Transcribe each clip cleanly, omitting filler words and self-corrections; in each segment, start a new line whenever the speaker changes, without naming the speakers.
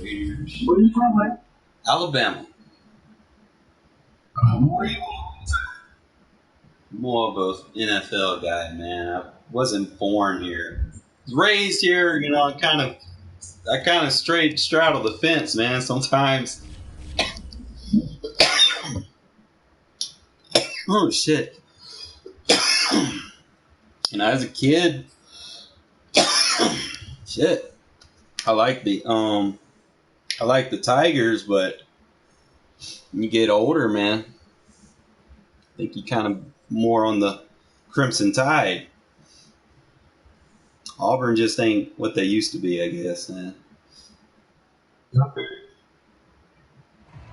Raiders.
Where are you from, man?
Alabama. More of an NFL guy, man. I wasn't born here. Raised here, you know. I kind of straddle the fence, man. Sometimes. Oh shit! And as a kid, shit, I like the Tigers, but when you get older, man, I think you kind of more on the Crimson Tide. Auburn just ain't what they used to be, I guess, man.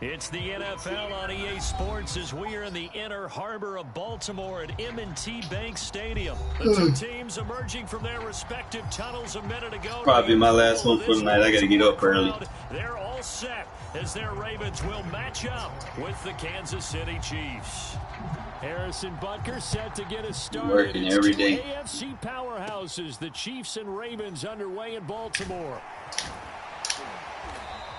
It's the NFL on EA Sports as we are in the inner harbor of Baltimore at M&T Bank Stadium. The two teams emerging from their respective tunnels a minute ago.
Probably my last one for the night. I got to get up early.
They're all set as their Ravens will match up with the Kansas City Chiefs. Harrison Butker set to get us started.
Working every day.
AFC powerhouses, the Chiefs and Ravens underway in Baltimore.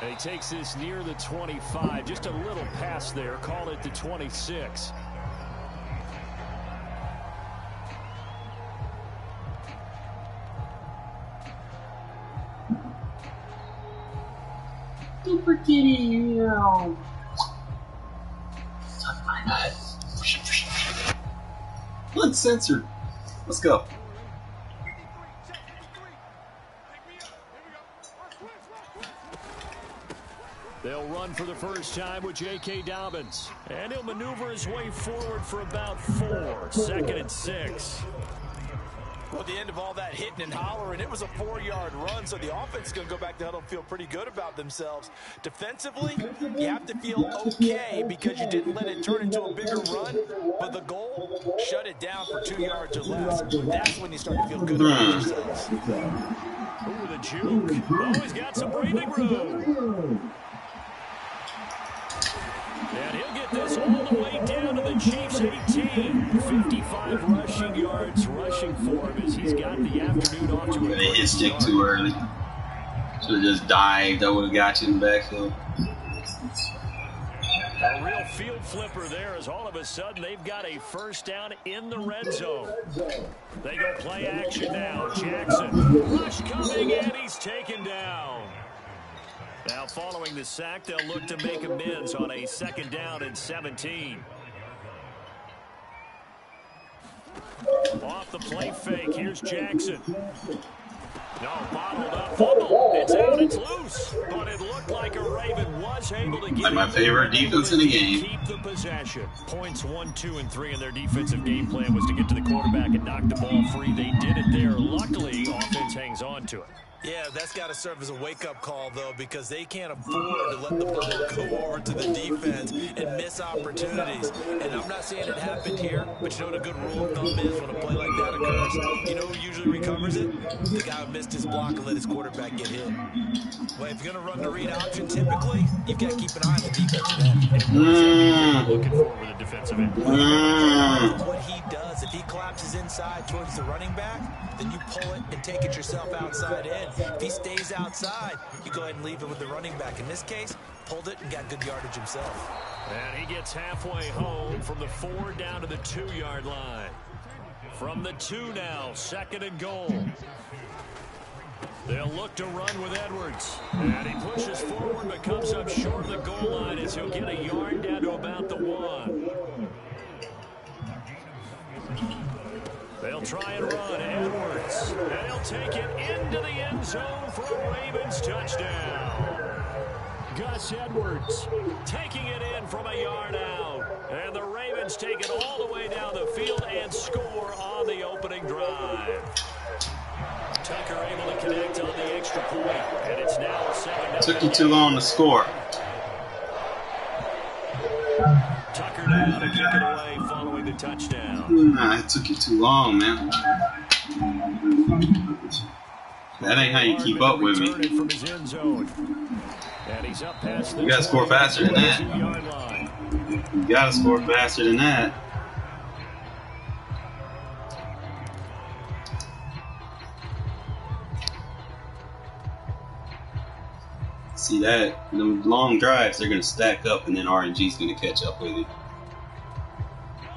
And he takes this near the 25. Just a little pass there. Call it the 26.
Super kitty, meow.
Uncensored. Let's go.
They'll run for the first time with J.K. Dobbins. And he'll maneuver his way forward for about 4. 2nd and 6.
Well, at the end of all that hitting and hollering, it was a 4-yard run, so the offense is going to go back to huddle and feel pretty good about themselves. Defensively, you have to feel okay because you didn't let it turn into a bigger run, but the goal, shut it down for 2 yards or less. That's when you start to feel good about yourselves.
Ooh, the juke. Oh, he's got some breathing room. And he'll get this all the way down to the Chiefs' 18. 55 rushing yards rushing for him as he's got the afternoon off to a
They hit stick too early. Should have just dived. I would have got you in the backfield.
A real field flipper there as all of a sudden they've got a first down in the red zone. They go play action now. Jackson. Rush coming and he's taken down. Now following the sack, they'll look to make amends on a 2nd down and 17. Off the play fake, here's Jackson. No, bottled up, fumble. It's out, it's loose. But it looked like a Raven was able to get
like my favorite defense in the game.
Keep the possession. Points 1, 2, and 3 in their defensive game plan was to get to the quarterback and knock the ball free. They did it there. Luckily, offense hangs on to it.
Yeah, that's got to serve as a wake-up call, though, because they can't afford to let the ball go over to the defense and miss opportunities. And I'm not saying it happened here, but you know what a good rule of thumb is when a play like that occurs? You know who usually recovers it? The guy who missed his block and let his quarterback get hit. Well, if you're going to run the read option, typically, you've got to keep an eye on the defensive end.
Looking for with the defensive end.
What he does, if he collapses inside towards the running back, then you pull it and take it yourself outside in. If he stays outside, you go ahead and leave it with the running back. In this case, pulled it and got good yardage himself.
And he gets halfway home from the 4 down to the 2-yard line. From the 2 now, 2nd and goal. They'll look to run with Edwards. And he pushes forward but comes up short of the goal line as he'll get a yard down to about the 1. They'll try and run Edwards. And he'll take it into the end zone for a Ravens touchdown. Gus Edwards taking it in from a yard out. And the Ravens take it all the way down the field and score on the opening drive. Tucker able to connect on the extra point. And it's now 7-0.
Took you too long to score.
Tucker now to kick it away following the touchdown.
Nah, it took you too long, man. That ain't how you keep up with me.
From his end zone. And he's up past
you gotta score faster than that. You gotta score faster than that. See that? Them long drives, they're going to stack up, and then RNG's going to catch up with it.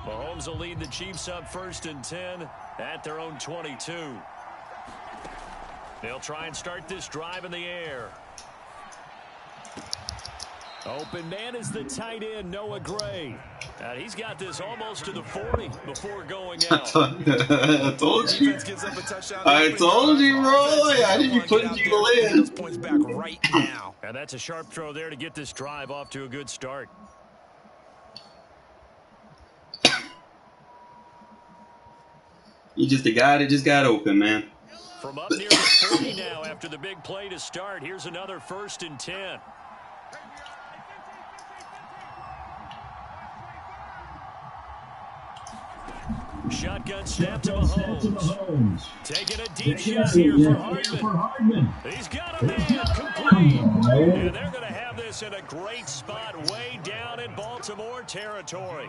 Mahomes will lead the Chiefs up 1st and 10 at their own 22. They'll try and start this drive in the air. Open man is the tight end, Noah Gray. And he's got this almost to the 40 before going out.
I told you. I told you, Roy. I didn't be putting people in.
Those points back right now.
And that's a sharp throw there to get this drive off to a good start.
He's just a guy that just got open, man.
From up near the 40 now after the big play to start. Here's another 1st and 10. Shotgun snap to Mahomes. Taking a deep shot here for Hardman. He's got a man complete. And they're going to have this in a great spot way down in Baltimore territory.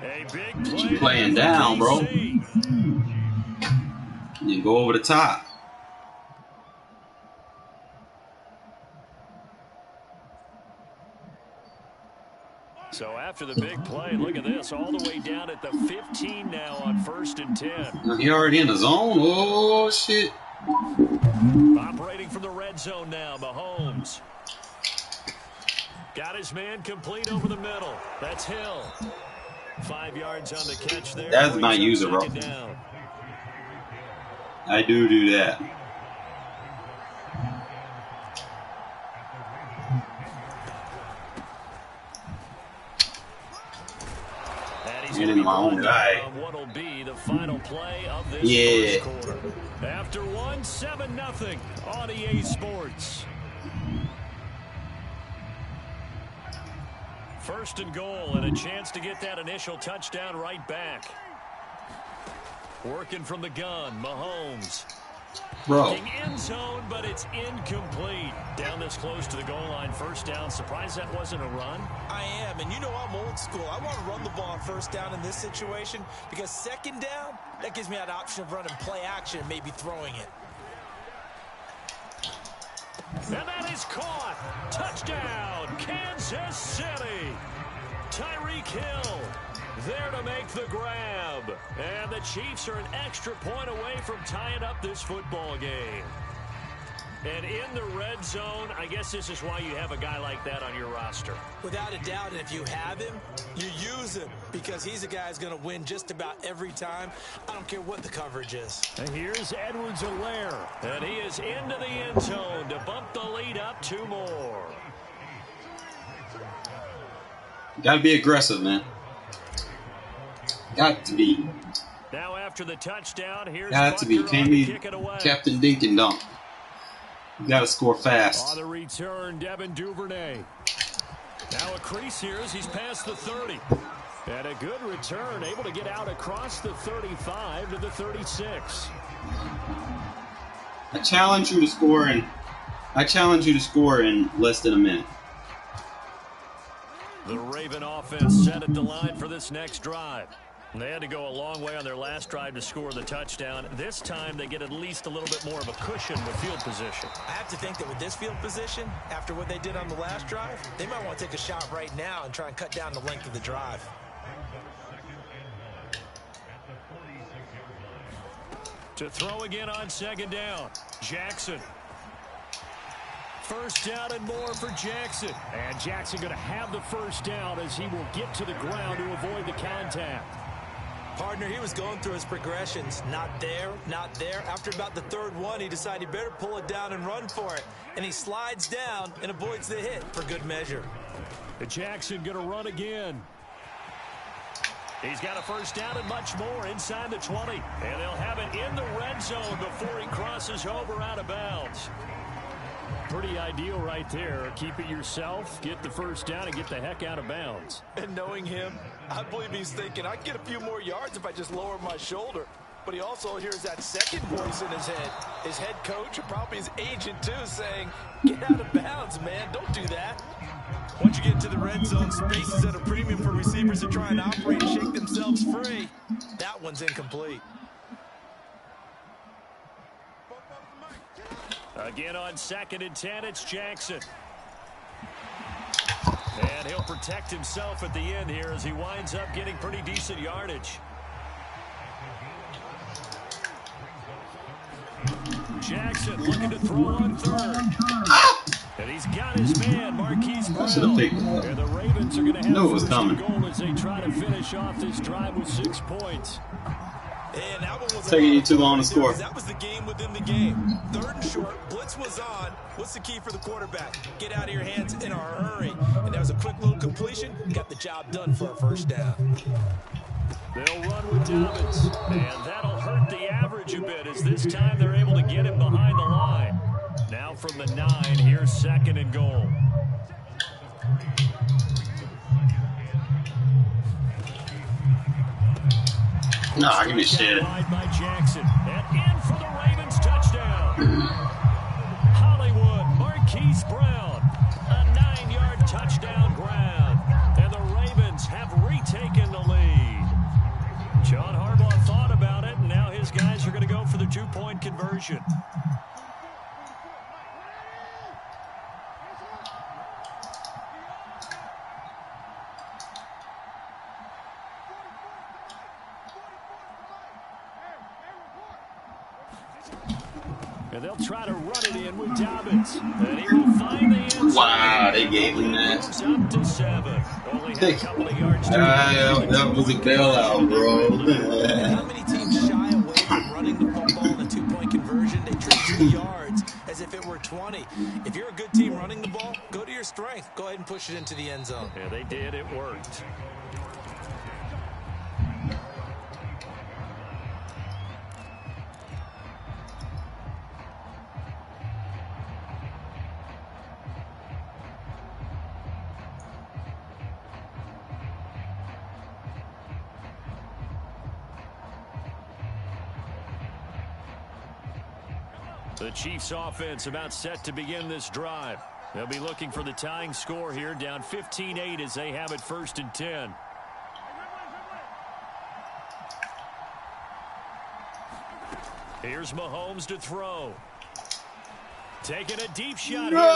A big play.
You playing down, bro. You go over the top.
So after the big play, look at this, all the way down at the 15 now on 1st and 10.
He already in the zone? Oh, shit.
Operating from the red zone now, Mahomes. Got his man complete over the middle. That's Hill. 5 yards on the catch there.
That's my user, bro. I do that. Getting my own guy.
What'll be the final play of this first quarter. After 7-0 on EA Sports. 1st and goal and a chance to get that initial touchdown right back. Working from the gun, Mahomes.
Bro.
End zone, but it's incomplete. Down this close to the goal line, 1st down. Surprised that wasn't a run?
I am, and you know I'm old school. I want to run the ball on 1st down in this situation because 2nd down, that gives me that option of running play action and maybe throwing it.
And that is caught. Touchdown, Kansas City. Tyreek Hill there to make the grab. And the Chiefs are an extra point away from tying up this football game. And in the red zone, I guess this is why you have a guy like that on your roster.
Without a doubt, and if you have him, you use him because he's a guy who's going to win just about every time. I don't care what the coverage is.
And here's Edwards-Helaire, and he is into the end zone to bump the lead up 2 more.
Got to be aggressive, man. Got to be.
Now after the touchdown, here's
Got to be. Can't be Captain Dink and Dunk. You got to score fast.
On the return, Devin Duvernay. Now a crease here as he's past the 30. And a good return, able to get out across the 35 to the 36.
I challenge you to score in less than a minute.
The Raven offense set at the line for this next drive. They had to go a long way on their last drive to score the touchdown. This time they get at least a little bit more of a cushion with field position.
I have to think that with this field position, after what they did on the last drive, they might want to take a shot right now and try and cut down the length of the drive.
To throw again on 2nd down, Jackson. 1st down and more for Jackson. And Jackson going to have the 1st down as he will get to the ground to avoid the contact.
Partner, he was going through his progressions. Not there, not there. After about the 3rd one, he decided he better pull it down and run for it. And he slides down and avoids the hit for good measure.
Jackson going to run again. He's got a 1st down and much more inside the 20. And they'll have it in the red zone before he crosses over out of bounds. Pretty ideal right there. Keep it yourself, get the 1st down, and get the heck out of bounds.
And knowing him, I believe he's thinking, I can get a few more yards if I just lower my shoulder. But he also hears that second voice in his head. His head coach, and probably his agent too, saying, get out of bounds, man. Don't do that. Once you get into the red zone, space is at a premium for receivers to try and operate and shake themselves free. That one's incomplete.
Again on 2nd and 10, it's Jackson. And he'll protect himself at the end here as he winds up getting pretty decent yardage. Jackson looking to throw on third. And he's got his man, Marquise Brown. And the Ravens are going to have first and goal as they try to finish off this drive with 6 points.
And that one was
taking you too long to score.
That was the game within the game. Third and short, blitz was on. What's the key for the quarterback? Get out of your hands in a hurry. And that was a quick little completion. Got the job done for a first down.
They'll run with Dobbins, and that'll hurt the average a bit as this time they're able to get him behind the line. Now from the 9, here's 2nd and goal.
Nah, give me shit.
By Jackson, and in for the Ravens touchdown. Hollywood, Marquise Brown, a 9-yard touchdown grab, and the Ravens have retaken the lead. John Harbaugh thought about it, and now his guys are going to go for the 2-point conversion. And they'll try to run it in with Dobbins. And he will find the end zone.
Wow, they gave him that.
Up to 7. Only had a couple of yards to
that was a bailout, bro.
How many teams shy away from running the football in a 2-point conversion? They treat 2 yards as if it were 20. If you're a good team running the ball, go to your strength. Go ahead and push it into the end zone.
Yeah, they did. It worked. The Chiefs offense about set to begin this drive. They'll be looking for the tying score here, down 15-8 as they have it 1st and 10. Here's Mahomes to throw. Taking a deep shot here for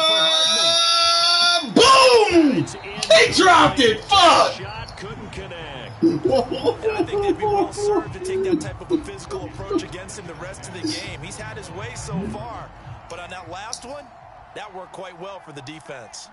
Hardman.
Boom! He dropped it. Fuck!
Shot couldn't connect.
And I think they'd be well served to take that type of a physical approach against him the rest of the game. He's had his way so far, but on that last one, that worked quite well for the defense.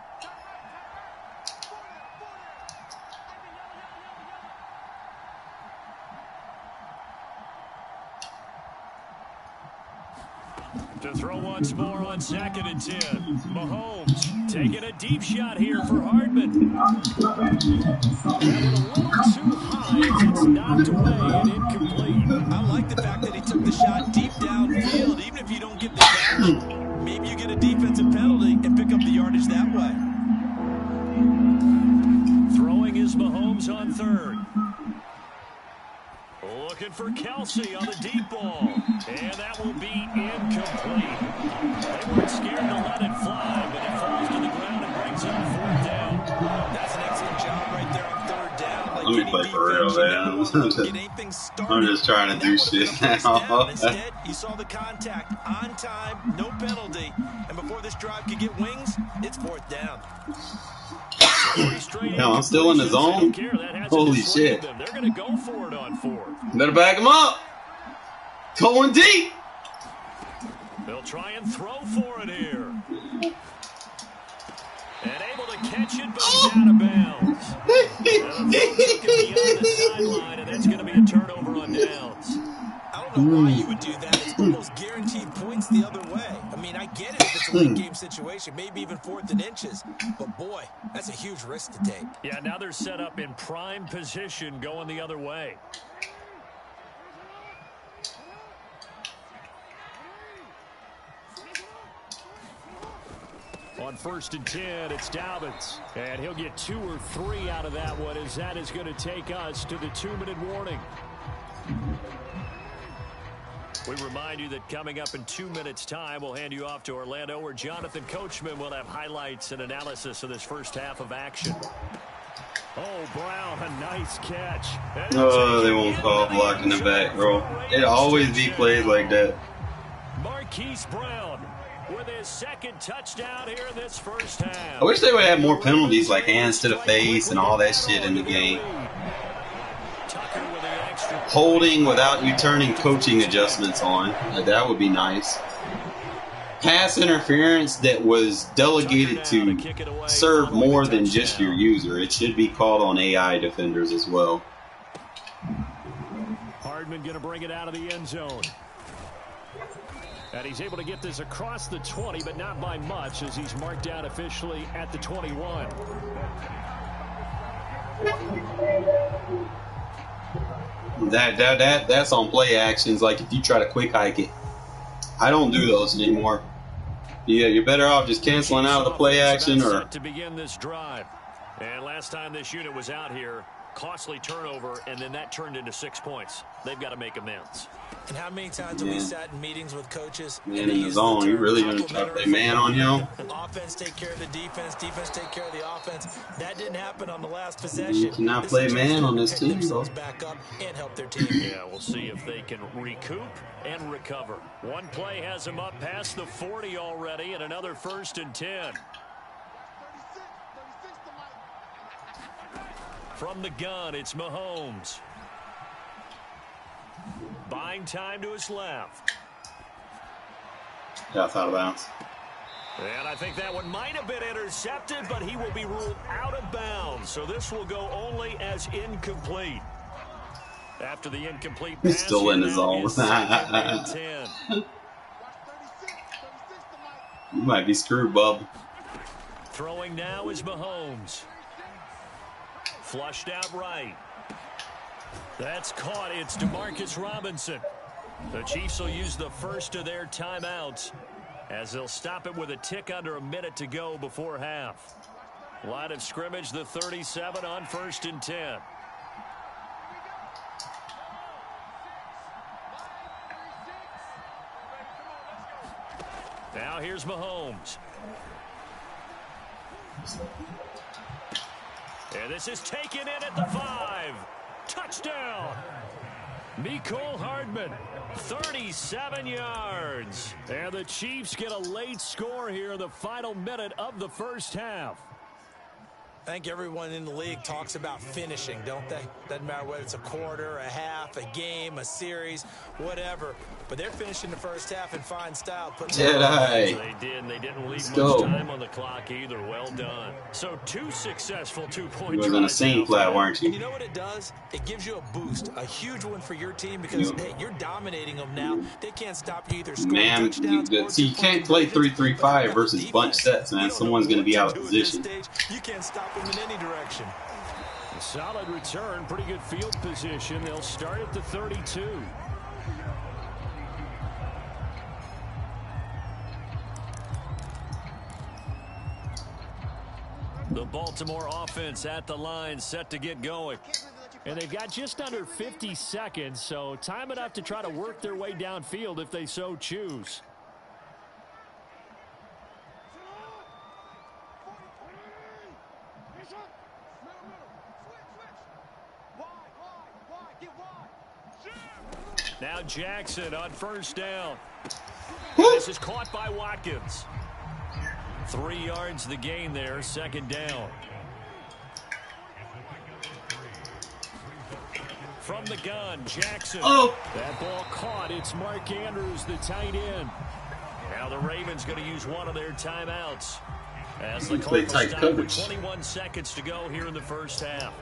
To throw once more on 2nd and 10. Mahomes taking a deep shot here for Hardman. That went a little too high as it's knocked away and incomplete.
I like the fact that he took the shot deep downfield. Even if you don't get the catch, maybe you get a defensive penalty and pick up the yardage that way.
Throwing is Mahomes on 3rd. Looking for Kelsey on the deep ball. And that will be incomplete. They weren't scared to let it fly, but it falls to the ground and brings up 4th down.
That's an excellent job right there on 3rd down. Like
Let me play for real, man. I'm just trying to do shit now.
Instead, you saw the contact on time, no penalty. And before this drive could get wings, it's 4th down.
Hell, I'm still in the zone? Holy shit.
They're going to go for it on 4th.
Better back him up. Going deep.
They'll try and throw for it here. And able to catch it, but he's out of bounds. And the sideline, and that's going to be a turnover on downs.
I don't know why you would do that. It's almost guaranteed points the other way. I mean, I get it if it's a late game situation, maybe even 4th and inches. But boy, that's a huge risk to take.
Yeah, now they're set up in prime position going the other way. On 1st and 10, it's Dobbins. And he'll get 2 or 3 out of that one, as that is going to take us to the 2-minute warning. We remind you that coming up in 2 minutes' time, we'll hand you off to Orlando, where Jonathan Coachman will have highlights and analysis of this first half of action. Oh, Brown, a nice catch.
Oh, they won't call blocking the back, bro. It always be plays like that.
Marquise Brown with his 2nd second touchdown here in this first half.
I wish they would have more penalties like hands to the face and all that shit in the game. Holding without you turning coaching adjustments on. That would be nice. Pass interference that was delegated to serve more than just your user. It should be called on AI defenders as well.
Hardman going to bring it out of the end zone. And he's able to get this across the 20, but not by much, as he's marked down officially at the 21.
That's on play actions. Like if you try to quick hike it, I don't do those anymore. Yeah, you're better off just canceling out of the play action or.
To begin this drive, and last time this unit was out here, costly turnover, and then that turned into 6 points. They've got to make amends.
And how many times have we sat in meetings with coaches?
Man, in the zone, you really gonna try to play man on him?
Offense take care of the defense, defense take care of the offense. That didn't happen on the last possession.
You cannot play man on this team, though.
Back up and help their team.
Yeah, we'll see if they can recoup and recover. One play has them up past the 40 already, and another 1st and 10. From the gun, it's Mahomes. Buying time to his left.
Yeah, out of bounds.
And I think that one might have been intercepted, but he will be ruled out of bounds. So this will go only as incomplete. After the incomplete pass,
he's still in his zone. You might be screwed, bub.
Throwing now is Mahomes. Flushed out right. That's caught. It's Demarcus Robinson. The Chiefs will use the first of their timeouts as they'll stop it with a tick under a minute to go before half. Line of scrimmage, the 37 on 1st and 10. Now here's Mahomes. And this is taken in at the 5. Touchdown. Mecole Hardman, 37 yards. And the Chiefs get a late score here in the final minute of the first half.
I think everyone in the league talks about finishing, don't they? Doesn't matter whether it's a quarter, a half, a game, a series, whatever. But they're finishing the first half in fine style.
Jedi.
They did, and they didn't leave much time on the clock either. Well done. So 2 successful 2-point
You were going to sing flat, weren't you?
And you know what it does? It gives you a boost, a huge one for your team because, hey, you're dominating them now. They can't stop you either.
Man, you can't play 3-3-5 versus bunch sets, man. Someone's going to be out of position.
You can't stop them in any direction.
A solid return, pretty good field position. They'll start at the 32. The Baltimore offense at the line, set to get going. And they've got just under 50 seconds, so time enough to try to work their way downfield if they so choose. Now Jackson on 1st down. This is caught by Watkins. 3 yards the gain there, 2nd down. From the gun, Jackson. That ball caught. It's Mark Andrews, the tight end. Now the Ravens going to use one of their timeouts. As the clock will stop with 21 seconds to go here in the first half.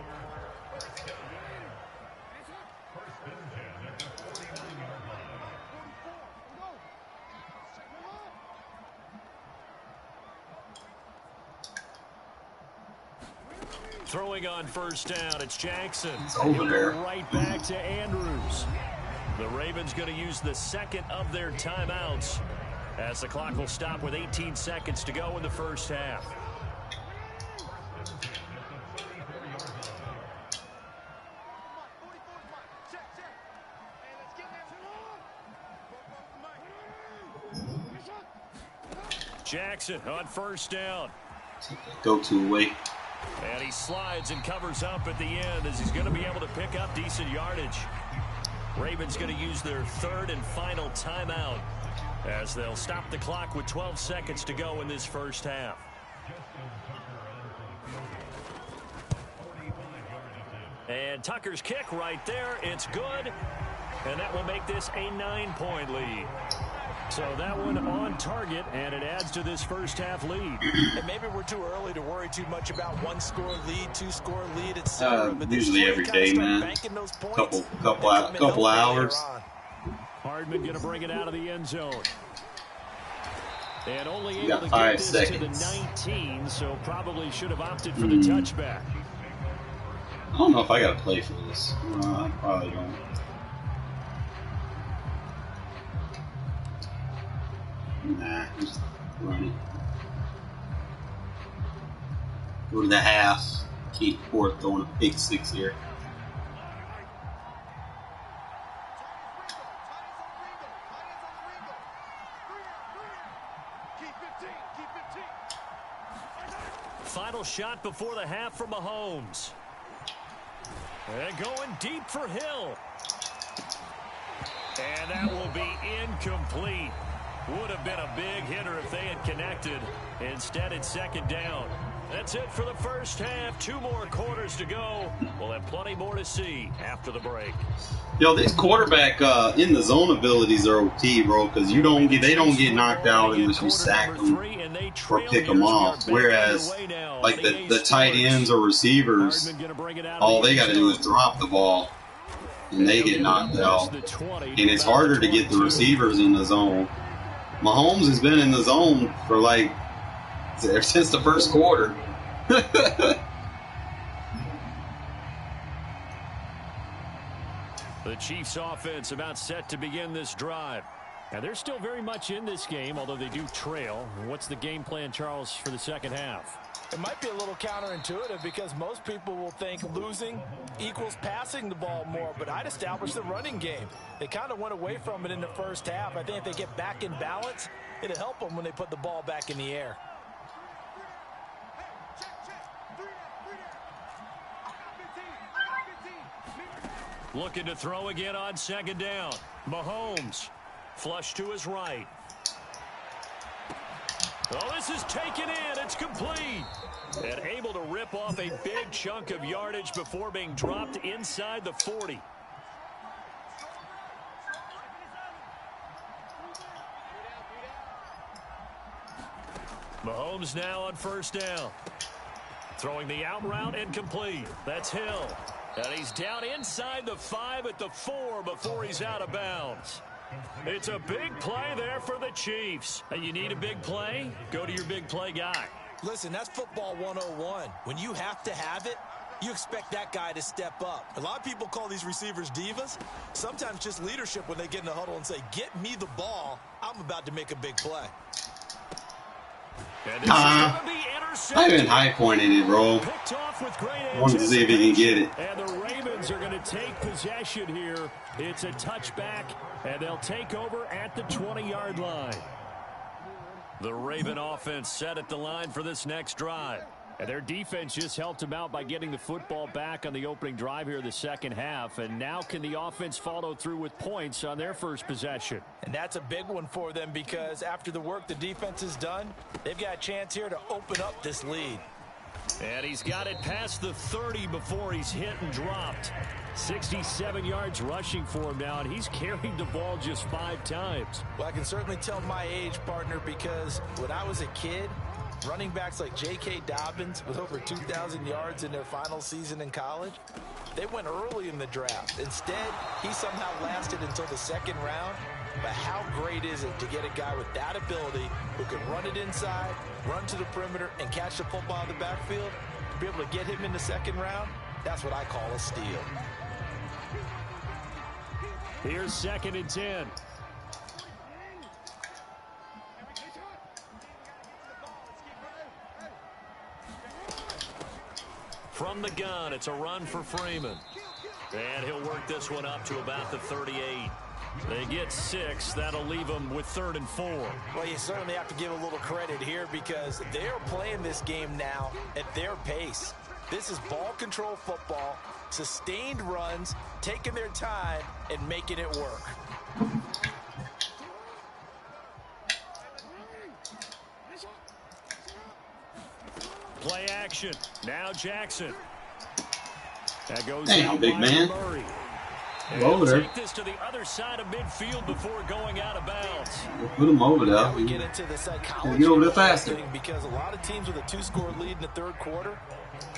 Throwing on 1st down, it's Jackson.
It's over there.
Right back to Andrews. The Ravens going to use the 2nd of their timeouts as the clock will stop with 18 seconds to go in the first half. Jackson on 1st down.
Go-to away.
And he slides and covers up at the end as he's going to be able to pick up decent yardage. Ravens going to use their 3rd and final timeout as they'll stop the clock with 12 seconds to go in this first half. And Tucker's kick right there. It's good. And that will make this a 9-point lead. So that one on target, and it adds to this first half lead.
And maybe we're too early to worry too much about 1-score lead, 2-score lead, etc.
Usually every day, man. Couple hours.
Hardman going to bring it out of the end zone. And only able to get
5
this
seconds.
to the 19, so probably should have opted for the touchback.
I don't know if I got to play for this. I probably don't. Nah, just run it. Go to the half. Keep Ford throwing a big 6 here.
Final shot before the half from Mahomes. And going deep for Hill. And that will be incomplete. Would have been a big hitter if they had connected. Instead, it's second down. That's it for the first half. 2 more quarters to go. We'll have plenty more to see after the break.
Yo, these quarterback in the zone abilities are OT, bro, because they don't get knocked out unless you sack them or pick them off. Whereas, like the tight ends or receivers, all they got to do is drop the ball and they get knocked out. And it's harder to get the receivers in the zone. Mahomes has been in the zone for like since the first quarter.
The Chiefs offense about set to begin this drive. Now they're still very much in this game, although they do trail. What's the game plan, Charles, for the second half?
It might be a little counterintuitive because most people will think losing equals passing the ball more, but I'd establish the running game. They kind of went away from it in the first half. I think if they get back in balance, it'll help them when they put the ball back in the air.
Looking to throw again on second down. Mahomes, flush to his right. Oh, this is taken in. It's complete. And able to rip off a big chunk of yardage before being dropped inside the 40. Mahomes now on first down. Throwing the out route and complete. That's Hill. And he's down inside the 5 at the 4 before he's out of bounds. It's a big play there for the Chiefs. And you need a big play? Go to your big play guy.
Listen, that's football 101. When you have to have it, you expect that guy to step up. A lot of people call these receivers divas. Sometimes just leadership when they get in the huddle and say, get me the ball. I'm about to make a big play.
I even high-pointed it, bro. Wanted to see if he can get it.
And the Ravens are going to take possession here. It's a touchback, and they'll take over at the 20-yard line. The Raven offense set at the line for this next drive. And their defense just helped them out by getting the football back on the opening drive here in the second half. And now can the offense follow through with points on their first possession?
And that's a big one for them because after the work the defense has done, they've got a chance here to open up this lead.
And he's got it past the 30 before he's hit and dropped. 67 yards rushing for him now, and he's carried the ball just 5 times.
Well, I can certainly tell my age, partner, because when I was a kid, running backs like J.K. Dobbins with over 2,000 yards in their final season in college, they went early in the draft. Instead, he somehow lasted until the second round. But how great is it to get a guy with that ability who can run it inside, run to the perimeter, and catch the football in the backfield? To be able to get him in the second round, that's what I call a steal.
Here's 2nd and 10. From the gun, it's a run for Freeman. And he'll work this one up to about the 38. They get 6. That'll leave them with 3rd and 4.
Well, you certainly have to give a little credit here because they're playing this game now at their pace. This is ball control football, sustained runs, taking their time, and making it work.
action. Now Jackson. That goes
Damn, big man.
Murray.
Over there.
Take this to the other side of midfield before going out of bounds.
Put him over there.
We get into the psychology
get over there faster.
because a lot of teams with a 2-score lead in the third quarter,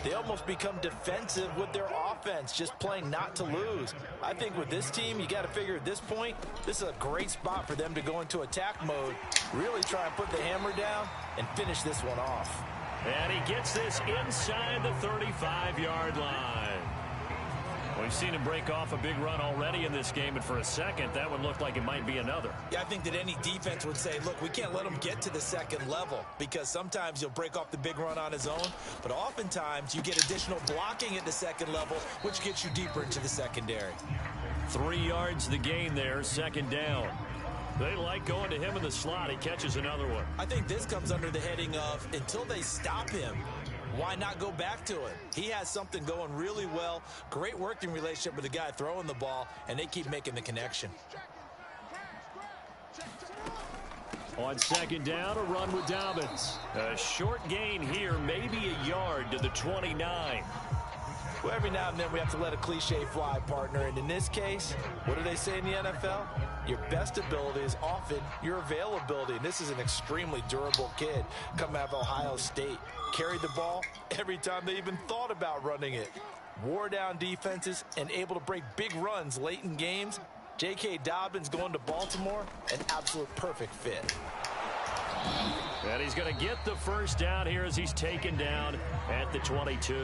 they almost become defensive with their offense, just playing not to lose. I think with this team, you got to figure at this point, this is a great spot for them to go into attack mode, really try and put the hammer down and finish this one off.
And he gets this inside the 35-yard line. We've seen him break off a big run already in this game, and for a second, that one looked like it might be another.
Yeah, I think that any defense would say, look, we can't let him get to the second level because sometimes he'll break off the big run on his own, but oftentimes you get additional blocking at the second level, which gets you deeper into the secondary.
3 yards the gain there, second down. They like going to him in the slot. He catches another one.
I think this comes under the heading of until they stop him, why not go back to it? He has something going really well. Great working relationship with the guy throwing the ball, and they keep making the connection.
On second down, a run with Dobbins. A short gain here, maybe a yard to the 29.
Well, every now and then we have to let a cliche fly, partner. And in this case, what do they say in the NFL? Your best ability is often your availability. And this is an extremely durable kid coming out of Ohio State. Carried the ball every time they even thought about running it. Wore down defenses and able to break big runs late in games. J.K. Dobbins going to Baltimore, an absolute perfect fit.
And he's going to get the first down here as he's taken down at the 22.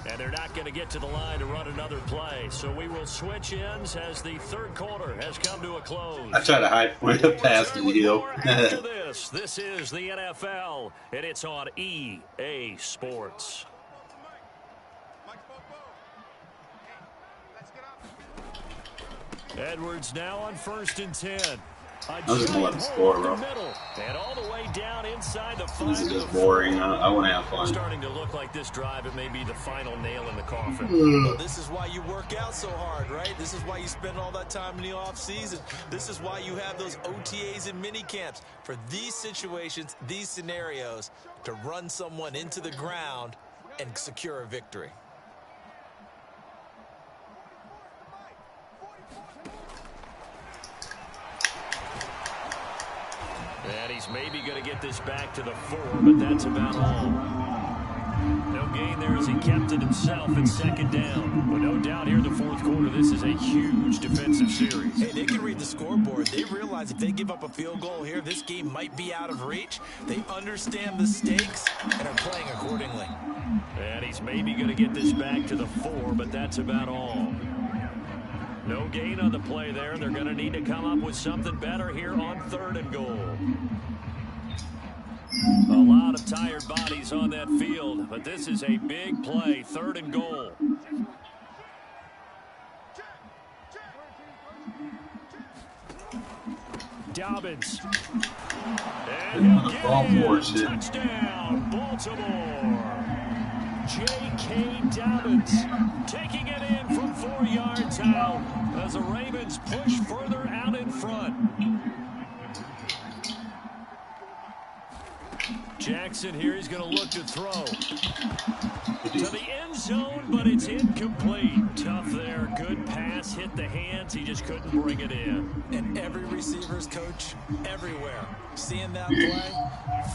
And they're not going to get to the line to run another play. So we will switch ends as the third quarter has come to a close.
I try to high point a pass to Hill.
After this is the NFL, and it's on EA Sports. Edwards now on 1st and 10.
I was just gonna let him score, bro.
And all the way down inside the 5.
This is just boring. I want to have fun.
Starting to look like this drive, it may be the final nail in the coffin.
Well, this is why you work out so hard, right? This is why you spend all that time in the off season. This is why you have those OTAs and mini camps for these situations, these scenarios, to run someone into the ground and secure a victory.
And he's maybe going to get this back to the 4, but that's about all. No gain there as he kept it himself at second down. But no doubt here in the fourth quarter, this is a huge defensive series.
Hey, they can read the scoreboard. They realize if they give up a field goal here, this game might be out of reach. They understand the stakes and are playing accordingly.
And he's maybe going to get this back to the 4, but that's about all. No gain on the play there. They're going to need to come up with something better here on 3rd and goal. A lot of tired bodies on that field, but this is a big play, 3rd and goal. Dobbins. And he'll get
Baltimore
in.
shit.
Touchdown, Baltimore. J.K. Dobbins taking it in from 4 yards out as the Ravens push further out in front. Jackson here, he's going to look to throw. To the end zone, but it's incomplete. Tough there, good pass, hit the hands, he just couldn't bring it in.
And every receiver's coach, everywhere, seeing that play,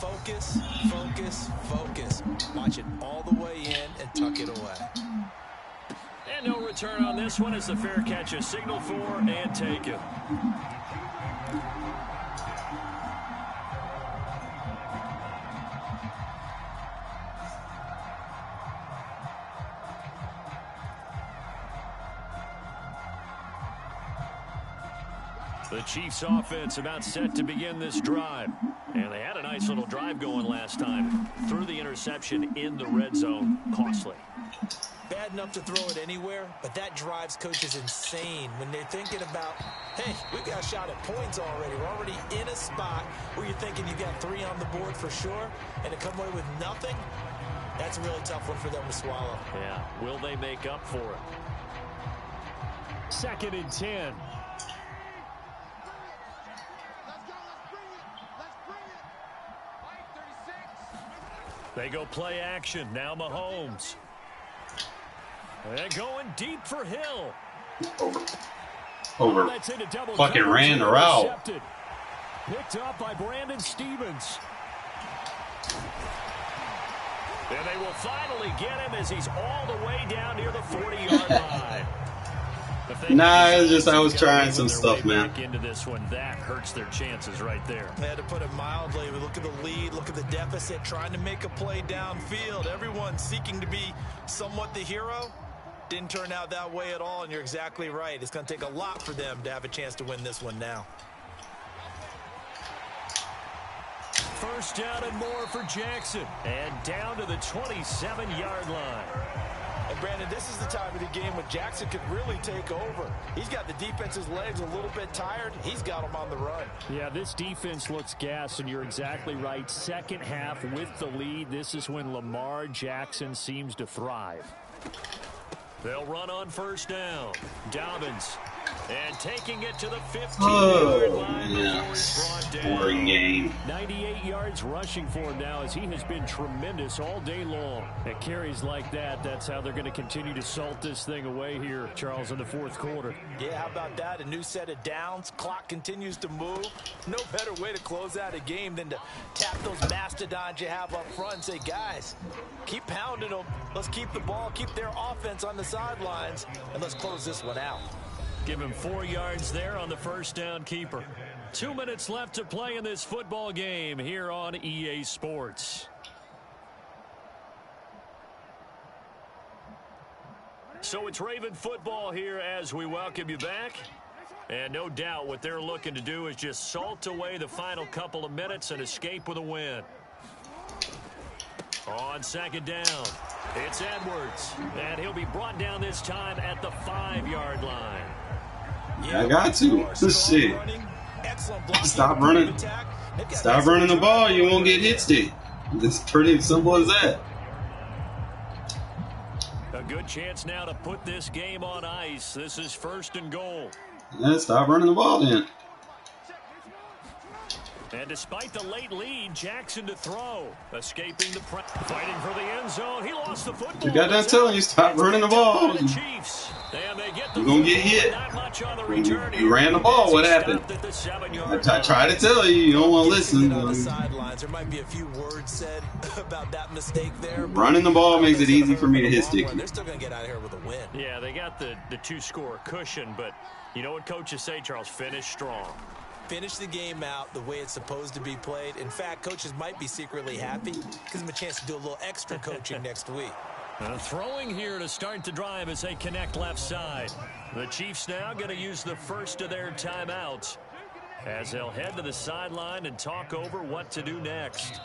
focus, focus, focus. Watch it all the way in and tuck it away.
And no return on this one as the fair catch is signaled for and taken. The Chiefs offense about set to begin this drive. And they had a nice little drive going last time. Threw the interception in the red zone. Costly.
Bad enough to throw it anywhere, but that drives coaches insane when they're thinking about, hey, we've got a shot at points already. We're already in a spot where you're thinking you got 3 on the board for sure, and to come away with nothing, That's a really tough one for them to swallow.
Yeah, will they make up for it? 2nd and 10. They go play action. Now Mahomes. They're going deep for Hill.
Over. Fucking ran the route.
Picked up by Brandon Stephens. And they will finally get him as he's all the way down near the 40-yard line.
Nah, it's just I was trying some stuff, man.
Into this one, that hurts their chances right there.
They had to put it mildly. We look at the lead, look at the deficit, trying to make a play downfield. Everyone seeking to be somewhat the hero. Didn't turn out that way at all, and you're exactly right. It's going to take a lot for them to have a chance to win this one now.
First down and more for Jackson. And down to the 27-yard line.
And Brandon, this is the time of the game when Jackson could really take over. He's got the defense's legs a little bit tired. He's got them on the run.
Yeah, this defense looks gassed, and you're exactly right. Second half with the lead, this is when Lamar Jackson seems to thrive. They'll run on first down. Dobbins. And taking it to the 15-yard line.
Yes. Boring game.
98 yards rushing for him now as he has been tremendous all day long. At carries like that, that's how they're going to continue to salt this thing away here, Charles, in the fourth quarter.
Yeah, how about that? A new set of downs. Clock continues to move. No better way to close out a game than to tap those mastodons you have up front and say, guys, keep pounding them. Let's keep the ball, keep their offense on the sidelines, and let's close this one out.
Give him 4 yards there on the first down keeper. 2 minutes left to play in this football game here on EA Sports. So it's Raven football here as we welcome you back. And no doubt what they're looking to do is just salt away the final couple of minutes and escape with a win. On second down, it's Edwards. And he'll be brought down this time at the 5-yard line.
I got to. Shit. Stop running. Stop running the ball. You won't get hit stick. It's pretty simple as that.
A good chance now to put this game on ice. This is 1st and goal.
Yeah, stop running the ball then.
And despite the late lead, Jackson to throw. Escaping the press. Fighting for the end zone. He lost the football.
You got that telling you, stop running the ball. You're going to get hit. You ran the ball. What happened? I try to tell you. You don't want to listen.
On the sidelines, there might be a few words said about that mistake there.
Running the ball makes it easy for me to hit stick.
They're still going to get out of here with a win.
Yeah, they got the 2-score cushion, but you know what coaches say, Charles? Finish strong.
Finish the game out the way it's supposed to be played. In fact, coaches might be secretly happy. Gives them a chance to do a little extra coaching next week.
Throwing here to start the drive as they connect left side. The Chiefs now going to use the first of their timeouts as they'll head to the sideline and talk over what to do next.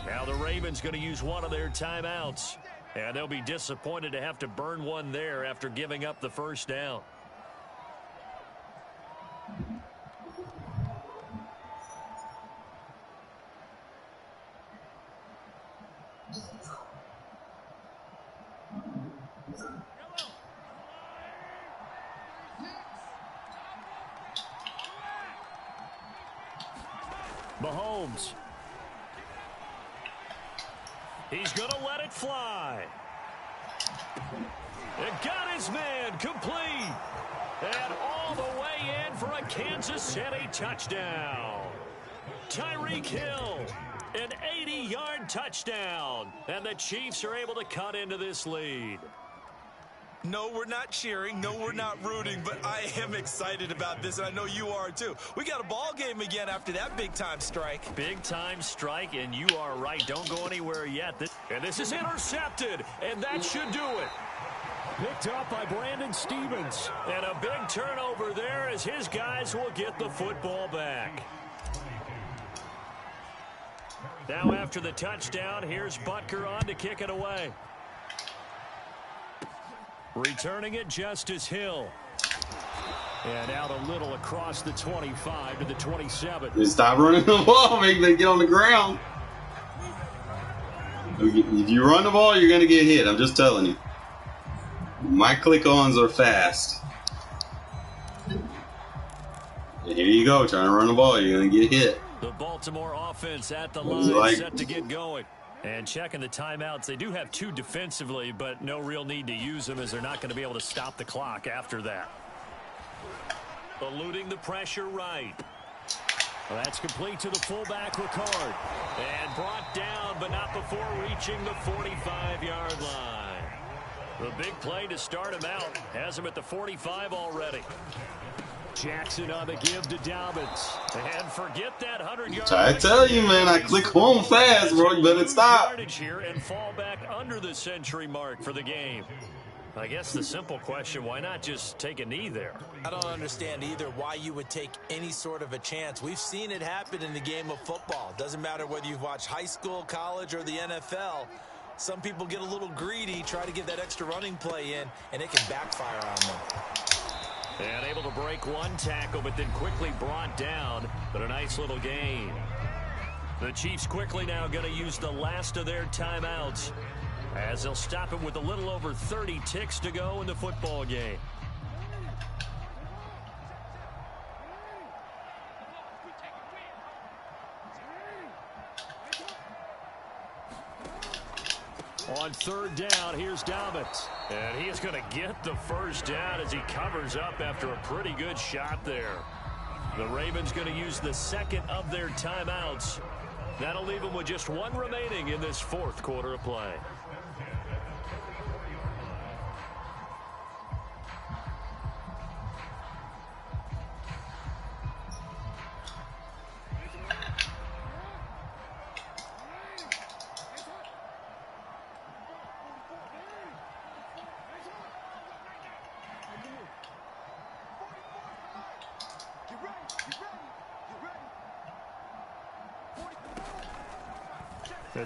Now the Ravens going to use one of their timeouts, and they'll be disappointed to have to burn one there after giving up the first down. Mahomes. He's going to let it fly. It got his man complete. And all the way in for a Kansas City touchdown. Tyreek Hill, an 80-yard touchdown. And the Chiefs are able to cut into this lead.
No, we're not cheering. No, we're not rooting. But I am excited about this, and I know you are too. We got a ball game again after that big-time strike.
Big-time strike, and you are right. Don't go anywhere yet. And this is intercepted, and that should do it. Picked up by Brandon Stephens. And a big turnover there as his guys will get the football back. Now after the touchdown, here's Butker on to kick it away. Returning it, Justice Hill. And out a little across the 25 to the 27.
Just stop running the ball, make them get on the ground. If you run the ball, you're gonna get hit. I'm just telling you. My click-ons are fast. And here you go, trying to run the ball. You're gonna get hit.
The Baltimore offense at the line, set to get going. And checking the timeouts, they do have 2 defensively, but no real need to use them as they're not going to be able to stop the clock after that. Eluding the pressure right. Well, that's complete to the fullback, Ricard. And brought down, but not before reaching the 45-yard line. The big play to start him out has him at the 45 already. Jackson on the give to Dobbins. And forget that 100-yard.
I tell you, man, I click home fast, bro. You better stop.
Here and fall back under the century mark for the game. I guess the simple question, why not just take a knee there?
I don't understand either why you would take any sort of a chance. We've seen it happen in the game of football. Doesn't matter whether you've watched high school, college, or the NFL. Some people get a little greedy, try to get that extra running play in, and it can backfire on them.
And able to break one tackle, but then quickly brought down. But a nice little gain. The Chiefs quickly now going to use the last of their timeouts, as they'll stop it with a little over 30 ticks to go in the football game. On 3rd down, here's Dobbins. And he is going to get the first down as he covers up after a pretty good shot there. The Ravens going to use the second of their timeouts. That'll leave them with just 1 remaining in this 4th quarter of play.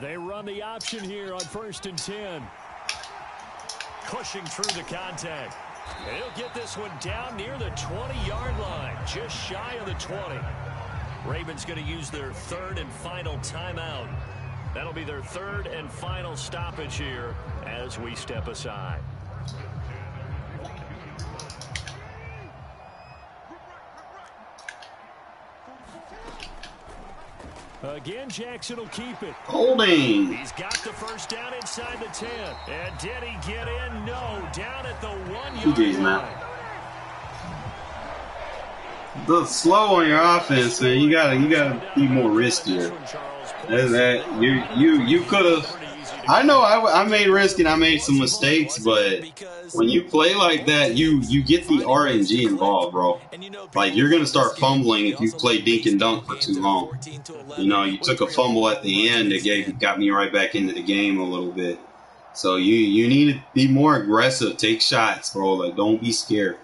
They run the option here on 1st and 10. Pushing through the contact. He'll get this one down near the 20-yard line, just shy of the 20. Ravens going to use their 3rd and final timeout. That'll be their 3rd and final stoppage here as we step aside. Again, Jackson will keep it.
Holding.
He's got the first down inside the 10. And did he get in? No. Down at the 1-yard line.
The slow on your offense, man. You gotta be more riskier. You could have. I know I made risk and I made some mistakes, but when you play like that, you get the RNG involved, bro. Like, you're going to start fumbling if you play dink and dunk for too long. You know, you took a fumble at the end that got me right back into the game a little bit. So you need to be more aggressive. Take shots, bro. Like, don't be scared.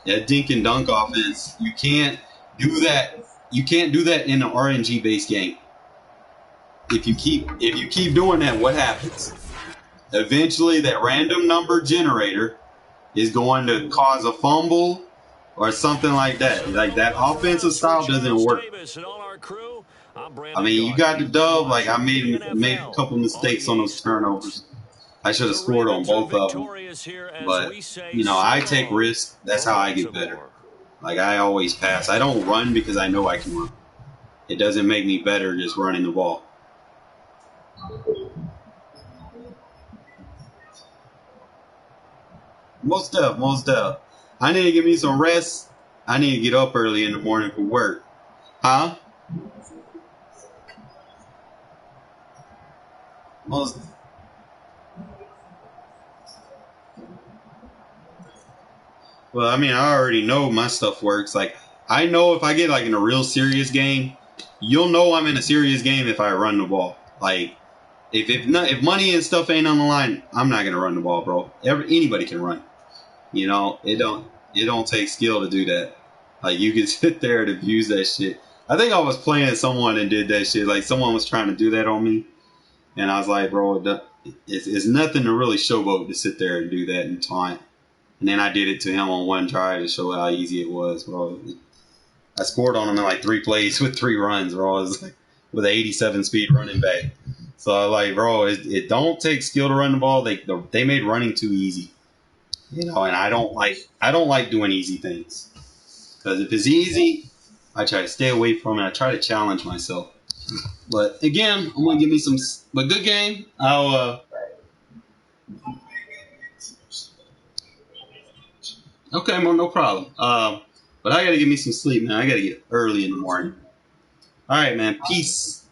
That dink and dunk offense, you can't do that. You can't do that in an RNG-based game. If you keep doing that, what happens? Eventually, that random number generator is going to cause a fumble or something like that. Like, that offensive style doesn't work. I mean, you got the dub. Like, I made a couple mistakes on those turnovers. I should have scored on both of them. But, you know, I take risks. That's how I get better. Like, I always pass. I don't run because I know I can run. It doesn't make me better just running the ball. Most up. I need to give me some rest. I need to get up early in the morning for work. Huh? Well, I mean, I already know my stuff works. Like, I know if I get, like, in a real serious game, you'll know I'm in a serious game if I run the ball. Like, if money and stuff ain't on the line, I'm not gonna run the ball, bro. Anybody can run. You know, it don't take skill to do that. Like, you can sit there and abuse that shit. I think I was playing someone and did that shit. Like, someone was trying to do that on me, and I was like, bro, it's nothing to really showboat to sit there and do that and taunt. And then I did it to him on one try to show how easy it was, bro. I scored on him in like 3 plays with 3 runs, bro. It was like with an 87 speed running back. So like, bro, it don't take skill to run the ball. They made running too easy, you know. And I don't like doing easy things, because if it's easy, I try to stay away from it. I try to challenge myself. But again, I'm gonna give me some. But good game. Okay, well, no problem. But I gotta give me some sleep, man. I gotta get early in the morning. All right, man. Peace.